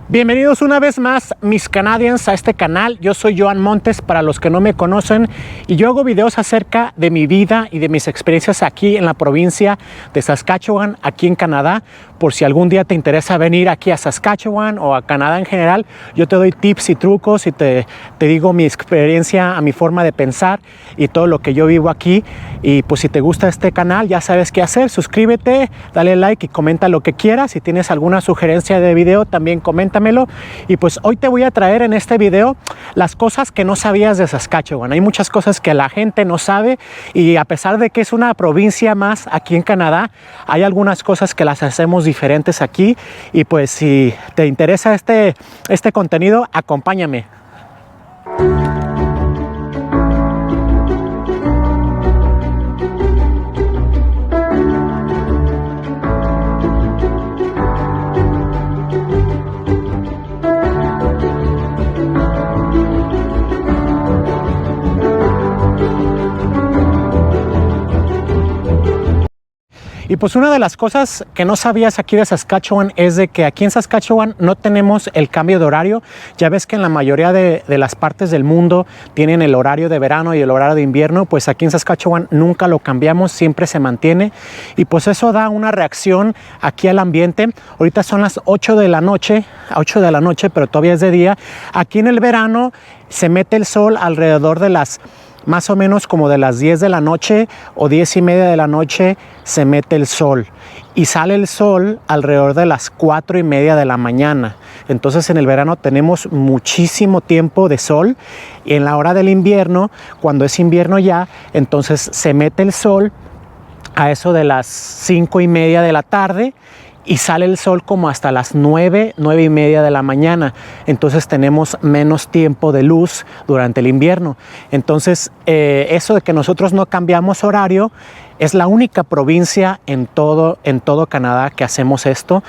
Bienvenidos una vez más, mis Canadians, a este canal. Yo soy Joan Montes, para los que no me conocen, y yo hago videos acerca de mi vida y de mis experiencias aquí en la provincia de Saskatchewan, aquí en Canadá. Por si algún día te interesa venir aquí a Saskatchewan o a Canadá en general, yo te doy tips y trucos y te digo mi experiencia, a mi forma de pensar y todo lo que yo vivo aquí. Y pues si te gusta este canal, ya sabes qué hacer. Suscríbete, dale like y comenta lo que quieras. Si tienes alguna sugerencia de video, también coméntamelo. Y pues hoy te voy a traer en este video las cosas que no sabías de Saskatchewan. Hay muchas cosas que la gente no sabe, y a pesar de que es una provincia más aquí en Canadá, hay algunas cosas que las hacemos diferentes aquí. Y pues si te interesa este contenido, acompáñame. Y pues una de las cosas que no sabías aquí de Saskatchewan es de que aquí en Saskatchewan no tenemos el cambio de horario. Ya ves que en la mayoría de las partes del mundo tienen el horario de verano y el horario de invierno. Pues aquí en Saskatchewan nunca lo cambiamos, siempre se mantiene. Y pues eso da una reacción aquí al ambiente. Ahorita son las 8 de la noche, pero todavía es de día. Aquí en el verano se mete el sol alrededor de las más o menos como de las 10 de la noche o 10:30 de la noche se mete el sol, y sale el sol alrededor de las 4:30 de la mañana. Entonces en el verano tenemos muchísimo tiempo de sol, y en la hora del invierno, cuando es invierno ya, entonces se mete el sol a eso de las 5:30 de la tarde, y sale el sol como hasta las 9:30 de la mañana. Entonces tenemos menos tiempo de luz durante el invierno. Entonces eso de que nosotros no cambiamos horario, es la única provincia en todo Canadá que hacemos esto.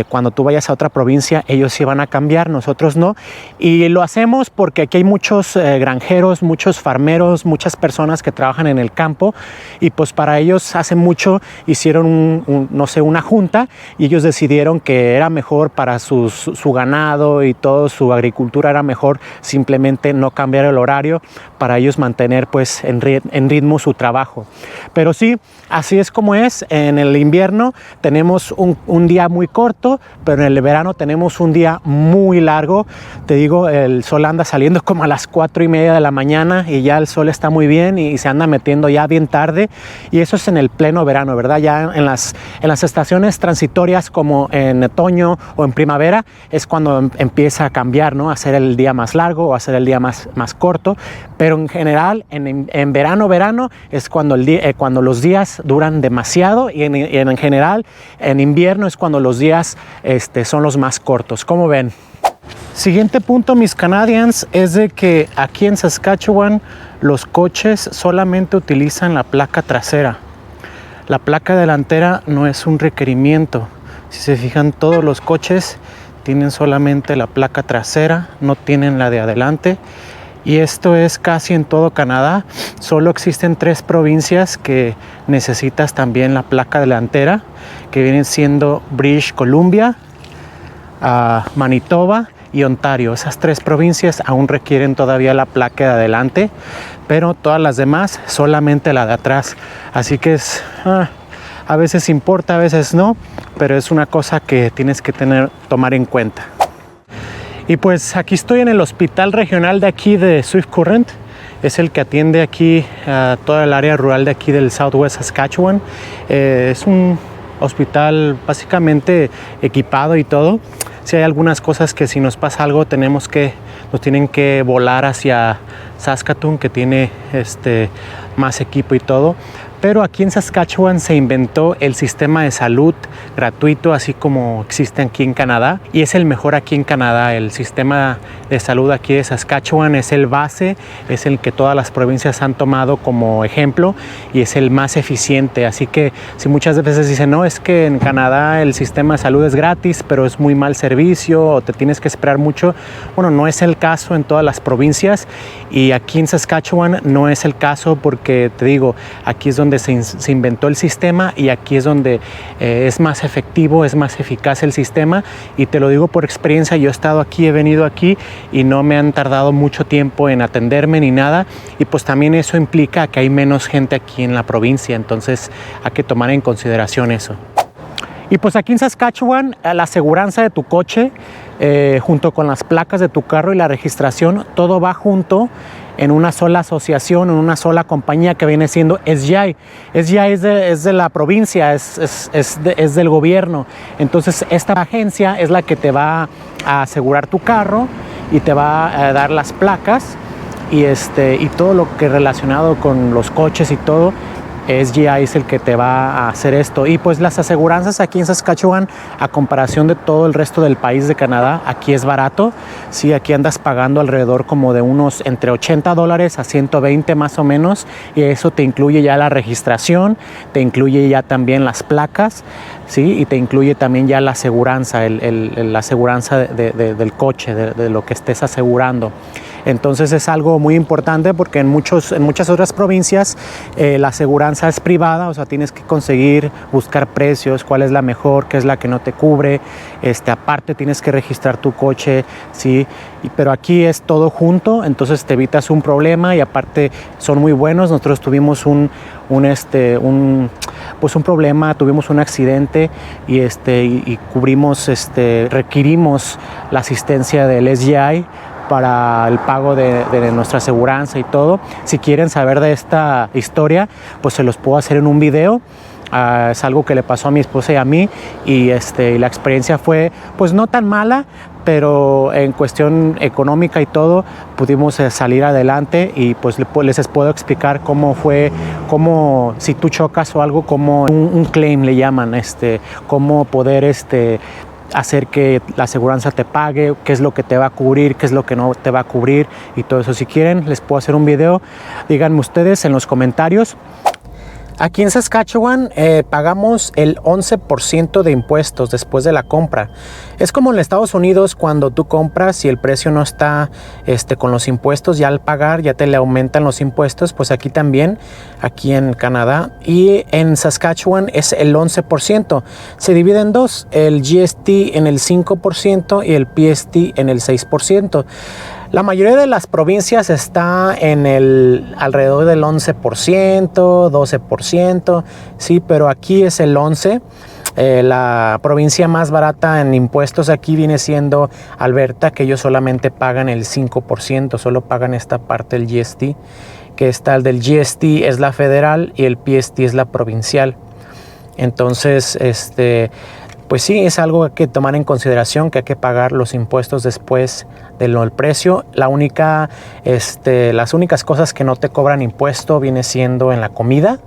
Cuando tú vayas a otra provincia, ellos sí van a cambiar, nosotros no. Y lo hacemos porque aquí hay muchos granjeros, muchos farmeros, muchas personas que trabajan en el campo, y pues para ellos hace mucho hicieron no sé, una junta, y ellos decidieron que era mejor para su ganado y toda su agricultura, era mejor simplemente no cambiar el horario para ellos mantener pues en ritmo su trabajo. Pero sí, así es como es. En el invierno tenemos un día muy corto, pero en el verano tenemos un día muy largo. Te digo, el sol anda saliendo como a las 4:30 de la mañana, y ya el sol está muy bien y se anda metiendo ya bien tarde. Y eso es en el pleno verano, ¿verdad? Ya en las estaciones transitorias, como en otoño o en primavera, es cuando empieza a cambiar, ¿no? A ser el día más largo o a ser el día más corto. Pero en general, en verano es cuando los días duran demasiado, y en general en invierno es cuando los días son los más cortos. ¿Cómo ven? Siguiente punto, mis Canadians, es de que aquí en Saskatchewan los coches solamente utilizan la placa trasera. La placa delantera no es un requerimiento. Si se fijan, todos los coches tienen solamente la placa trasera, no tienen la de adelante. Y esto es casi en todo Canadá. Solo existen 3 provincias que necesitas también la placa delantera, que vienen siendo British Columbia, Manitoba y Ontario. Esas 3 provincias aún requieren todavía la placa de adelante, pero todas las demás solamente la de atrás. Así que a veces importa, a veces no, pero es una cosa que tienes que tomar en cuenta. Y pues aquí estoy en el hospital regional de aquí de Swift Current. Es el que atiende aquí a toda el área rural de aquí del Southwest Saskatchewan. Es un hospital básicamente equipado y todo. Si hay algunas cosas que si nos pasa algo nos tienen que volar hacia Saskatoon, que tiene más equipo y todo. Pero aquí en Saskatchewan se inventó el sistema de salud gratuito, así como existe aquí en Canadá, y es el mejor aquí en Canadá. El sistema de salud aquí de Saskatchewan es el base, es el que todas las provincias han tomado como ejemplo, y es el más eficiente. Así que si muchas veces dicen, no, es que en Canadá el sistema de salud es gratis, pero es muy mal servicio o te tienes que esperar mucho, bueno, no es el caso en todas las provincias, y aquí en Saskatchewan no es el caso, porque te digo, aquí es donde donde se inventó el sistema y aquí es donde es más efectivo, es más eficaz el sistema. Y te lo digo por experiencia, yo he estado aquí, he venido aquí y no me han tardado mucho tiempo en atenderme ni nada. Y pues también eso implica que hay menos gente aquí en la provincia, entonces hay que tomar en consideración eso. Y pues aquí en Saskatchewan, la aseguranza de tu coche, junto con las placas de tu carro y la registración, todo va junto en una sola asociación, en una sola compañía que viene siendo SGI. SGI es de la provincia, es del gobierno. Entonces esta agencia es la que te va a asegurar tu carro y te va a dar las placas y todo lo que relacionado con los coches y todo. SGI es el que te va a hacer esto. Y pues las aseguranzas aquí en Saskatchewan, a comparación de todo el resto del país de Canadá, aquí es barato. Sí, aquí andas pagando alrededor como de unos entre $80 a 120 más o menos, y eso te incluye ya la registración, te incluye ya también las placas, sí, y te incluye también ya la aseguranza, la aseguranza del coche, de lo que estés asegurando. Entonces es algo muy importante porque en muchas otras provincias la aseguranza es privada, o sea, tienes que buscar precios, cuál es la mejor, qué es la que no te cubre. Aparte tienes que registrar tu coche, ¿sí? Pero aquí es todo junto, entonces te evitas un problema y aparte son muy buenos. Nosotros tuvimos un problema, tuvimos un accidente y requerimos la asistencia del SGI para el pago de nuestra aseguranza y todo. Si quieren saber de esta historia, pues se los puedo hacer en un video. Es algo que le pasó a mi esposa y a mí y la experiencia fue pues no tan mala, pero en cuestión económica y todo pudimos salir adelante y pues les puedo explicar cómo si tú chocas o algo, como un claim le llaman, cómo poder hacer que la aseguranza te pague, qué es lo que te va a cubrir, qué es lo que no te va a cubrir y todo eso. Si quieren les puedo hacer un video, díganme ustedes en los comentarios. Aquí en Saskatchewan pagamos el 11% de impuestos después de la compra. Es como en Estados Unidos cuando tú compras y el precio no está con los impuestos, ya al pagar ya te le aumentan los impuestos, pues aquí también, aquí en Canadá. Y en Saskatchewan es el 11%. Se divide en dos, el GST en el 5% y el PST en el 6%. La mayoría de las provincias está en alrededor del 11%, 12%, sí, pero aquí es el 11%. La provincia más barata en impuestos aquí viene siendo Alberta, que ellos solamente pagan el 5%, solo pagan esta parte del GST, que está el del GST es la federal y el PST es la provincial. Entonces, pues sí, es algo que hay que tomar en consideración, que hay que pagar los impuestos después del precio. Las únicas cosas que no te cobran impuesto viene siendo en la comida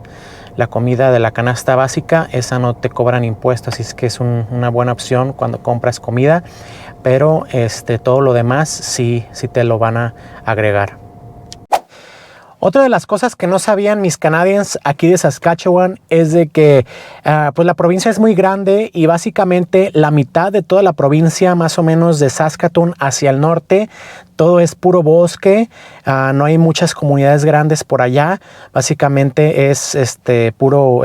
de la canasta básica, esa no te cobran impuestos, así es que es una buena opción cuando compras comida, pero todo lo demás sí te lo van a agregar. Otra de las cosas que no sabían mis Canadians aquí de Saskatchewan es de que pues la provincia es muy grande y básicamente la mitad de toda la provincia, más o menos de Saskatoon hacia el norte, todo es puro bosque, no hay muchas comunidades grandes por allá, básicamente es puro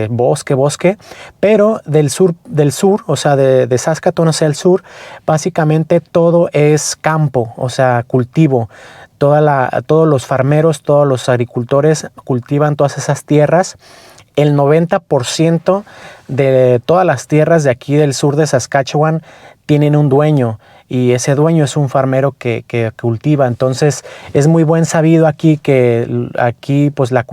bosque, pero del sur, o sea de Saskatoon hacia el sur, básicamente todo es campo, o sea cultivo. Todos los farmeros, todos los agricultores cultivan todas esas tierras. El 90% de todas las tierras de aquí del sur de Saskatchewan tienen un dueño y ese dueño es un farmero que cultiva. Entonces es muy buen sabido aquí que aquí pues la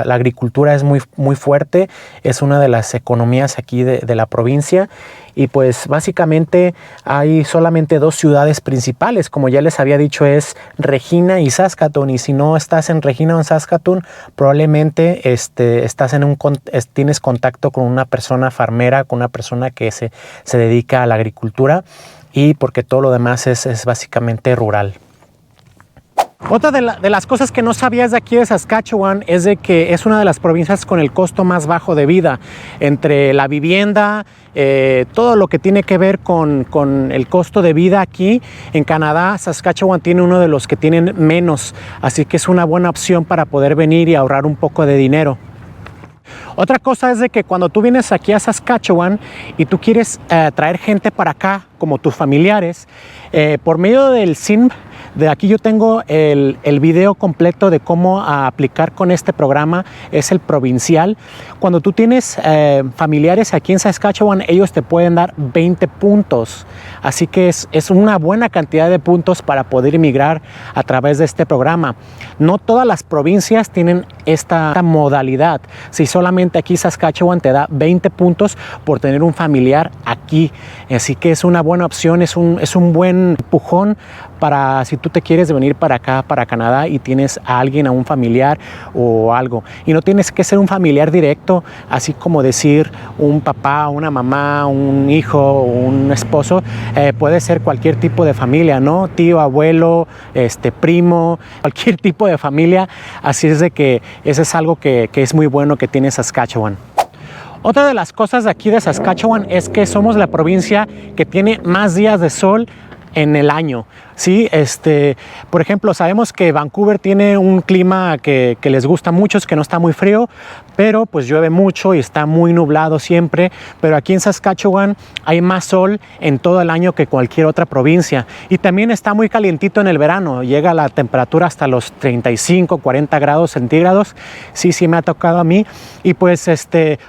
agricultura es muy, muy fuerte, es una de las economías aquí de la provincia. Y pues básicamente hay solamente dos ciudades principales, como ya les había dicho, es Regina y Saskatoon. Y si no estás en Regina o en Saskatoon, probablemente tienes contacto con una persona farmera, con una persona que se dedica a la agricultura, y porque todo lo demás es básicamente rural. Otra de las cosas que no sabías de aquí de Saskatchewan es de que es una de las provincias con el costo más bajo de vida. Entre la vivienda, todo lo que tiene que ver con el costo de vida aquí en Canadá, Saskatchewan tiene uno de los que tienen menos. Así que es una buena opción para poder venir y ahorrar un poco de dinero. Otra cosa es de que cuando tú vienes aquí a Saskatchewan y tú quieres traer gente para acá, como tus familiares, por medio del CIMB, de aquí yo tengo el video completo de cómo aplicar con este programa, es el provincial. Cuando tú tienes familiares aquí en Saskatchewan, ellos te pueden dar 20 puntos. Así que es una buena cantidad de puntos para poder emigrar a través de este programa. No todas las provincias tienen esta modalidad. Si solamente aquí Saskatchewan te da 20 puntos por tener un familiar aquí. Así que es una buena opción, es un buen empujón para si tú te quieres venir para acá, para Canadá, y tienes a alguien, a un familiar o algo. Y no tienes que ser un familiar directo, así como decir un papá, una mamá, un hijo, un esposo. Puede ser cualquier tipo de familia, ¿no? Tío, abuelo, primo, cualquier tipo de familia. Así es de que eso es algo que es muy bueno que tiene Saskatchewan. Otra de las cosas de aquí de Saskatchewan es que somos la provincia que tiene más días de sol en el año. Sí, por ejemplo, sabemos que Vancouver tiene un clima que les gusta mucho, es que no está muy frío, pero pues llueve mucho y está muy nublado siempre. Pero aquí en Saskatchewan hay más sol en todo el año que cualquier otra provincia. Y también está muy calientito en el verano, llega la temperatura hasta los 35, 40 grados centígrados. Sí, me ha tocado a mí. Y pues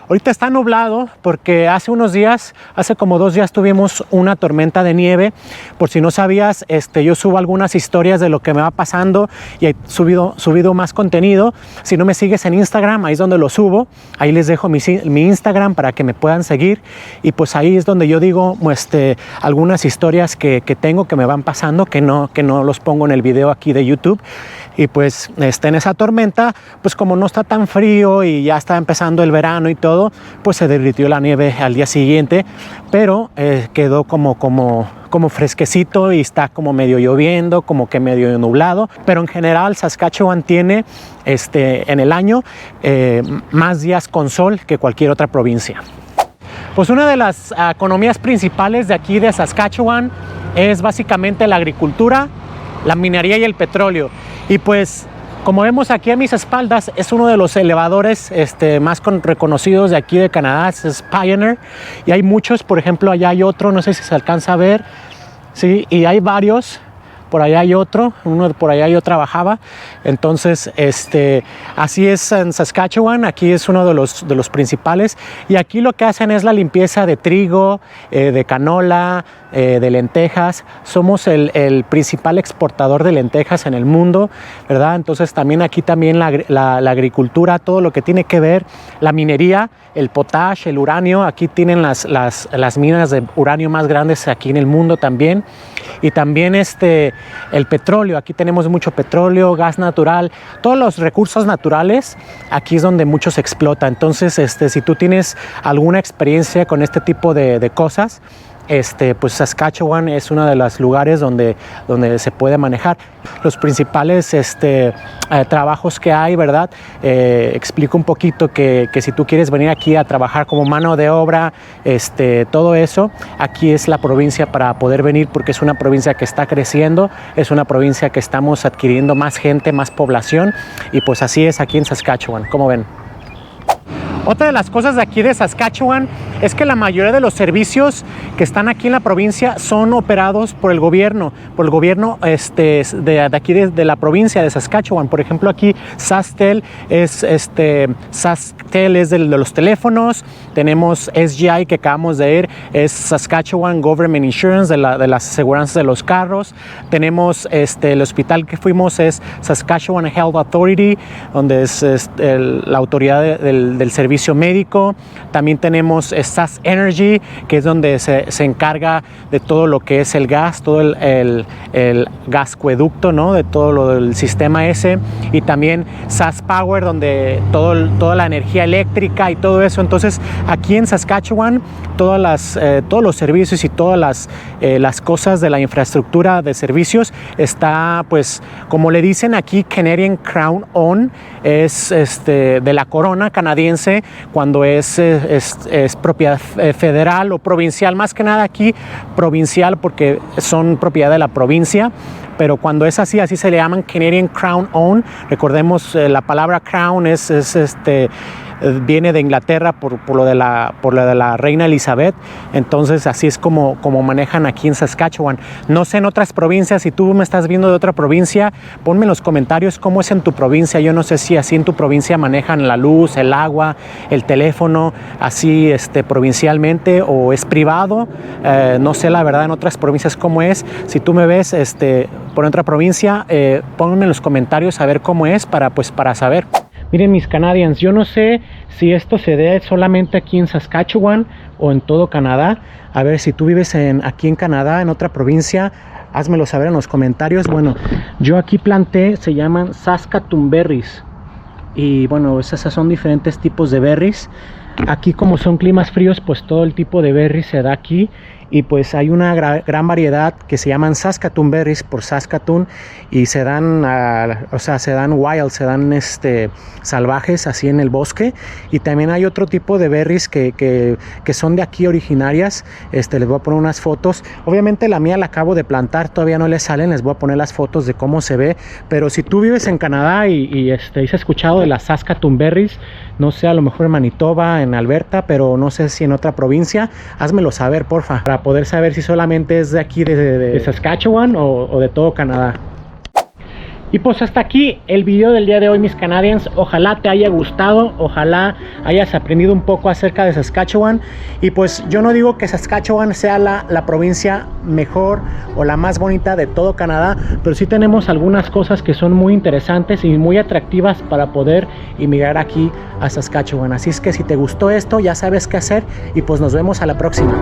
ahorita está nublado porque hace unos días, hace como 2 días tuvimos una tormenta de nieve. Por si no sabías, yo subo algunas historias de lo que me va pasando y he subido más contenido. Si no me sigues en Instagram, ahí es donde lo subo. Ahí les dejo mi Instagram para que me puedan seguir. Y pues ahí es donde yo digo algunas historias que tengo que me van pasando, que no los pongo en el video aquí de YouTube. Y pues en esa tormenta, pues como no está tan frío y ya está empezando el verano y todo, pues se derritió la nieve al día siguiente, pero quedó como fresquecito y está como medio lloviendo, como que medio nublado. Pero en general Saskatchewan tiene en el año más días con sol que cualquier otra provincia. Pues una de las economías principales de aquí de Saskatchewan es básicamente la agricultura, la minería y el petróleo. Y pues como vemos aquí a mis espaldas, es uno de los elevadores más reconocidos de aquí de Canadá, es Pioneer. Y hay muchos, por ejemplo, allá hay otro, no sé si se alcanza a ver. Sí, y hay varios. Por allá hay otro, por allá yo trabajaba. Entonces, así es en Saskatchewan, aquí es uno de los principales. Y aquí lo que hacen es la limpieza de trigo, de canola, de lentejas. Somos el principal exportador de lentejas en el mundo, ¿verdad? Entonces también aquí la agricultura, todo lo que tiene que ver, la minería, el potash, el uranio. Aquí tienen las minas de uranio más grandes aquí en el mundo también. Y también el petróleo, aquí tenemos mucho petróleo, gas natural, todos los recursos naturales, aquí es donde mucho se explota. Entonces, si tú tienes alguna experiencia con este tipo de cosas, pues Saskatchewan es uno de los lugares donde se puede manejar. Los principales trabajos que hay, ¿verdad? Explico un poquito que si tú quieres venir aquí a trabajar como mano de obra, todo eso, aquí es la provincia para poder venir, porque es una provincia que está creciendo, es una provincia que estamos adquiriendo más gente, más población, y pues así es aquí en Saskatchewan, como ven. Otra de las cosas de aquí de Saskatchewan es que la mayoría de los servicios que están aquí en la provincia son operados por el gobierno de aquí de la provincia de Saskatchewan. Por ejemplo, aquí SaskTel es de los teléfonos. Tenemos SGI, que acabamos de ir, es Saskatchewan Government Insurance, de las aseguranzas de los carros. Tenemos el hospital que fuimos es Saskatchewan Health Authority, donde es la autoridad del servicio médico. También tenemos Sask Energy, que es donde se encarga de todo lo que es el gas, todo el gascueducto, ¿no? De todo lo del sistema ese. Y también Sask Power, donde toda la energía eléctrica y todo eso. Entonces, aquí en Saskatchewan, todos los servicios y todas las cosas de la infraestructura de servicios está, pues, como le dicen aquí, Canadian Crown Owned, es de la corona canadiense, cuando es propiedad federal o provincial. Más que nada aquí provincial, porque son propiedad de la provincia. Pero cuando es así se le llaman Canadian Crown Owned. Recordemos, la palabra crown es viene de Inglaterra por lo de la reina Elizabeth. Entonces así es como manejan aquí en Saskatchewan. No sé en otras provincias, si tú me estás viendo de otra provincia, ponme en los comentarios cómo es en tu provincia. Yo no sé si así en tu provincia manejan la luz, el agua, el teléfono, así provincialmente, o es privado. No sé la verdad en otras provincias cómo es. Si tú me ves por otra provincia, ponme en los comentarios a ver cómo es para saber. Miren mis Canadians, yo no sé si esto se dé solamente aquí en Saskatchewan o en todo Canadá. A ver, si tú vives aquí en Canadá, en otra provincia, házmelo saber en los comentarios. Bueno, yo aquí planté, se llaman Saskatoon berries. Y bueno, esas son diferentes tipos de berries. Aquí como son climas fríos, pues todo el tipo de berries se da aquí. Y pues hay una gran variedad que se llaman Saskatoon berries por Saskatoon, y se dan, se dan wild, se dan salvajes así en el bosque. Y también hay otro tipo de berries que son de aquí originarias. Les voy a poner unas fotos. Obviamente la mía la acabo de plantar, todavía no le salen, les voy a poner las fotos de cómo se ve. Pero si tú vives en Canadá y has escuchado de las Saskatoon berries, no sé, a lo mejor en Manitoba, en Alberta, pero no sé si en otra provincia, házmelo saber, porfa, para poder saber si solamente es de aquí de Saskatchewan o de todo Canadá. Y pues hasta aquí el video del día de hoy, mis Canadians. Ojalá te haya gustado, ojalá hayas aprendido un poco acerca de Saskatchewan. Y pues yo no digo que Saskatchewan sea la provincia mejor o la más bonita de todo Canadá, pero sí tenemos algunas cosas que son muy interesantes y muy atractivas para poder emigrar aquí a Saskatchewan. Así es que si te gustó esto, ya sabes qué hacer, y pues nos vemos a la próxima.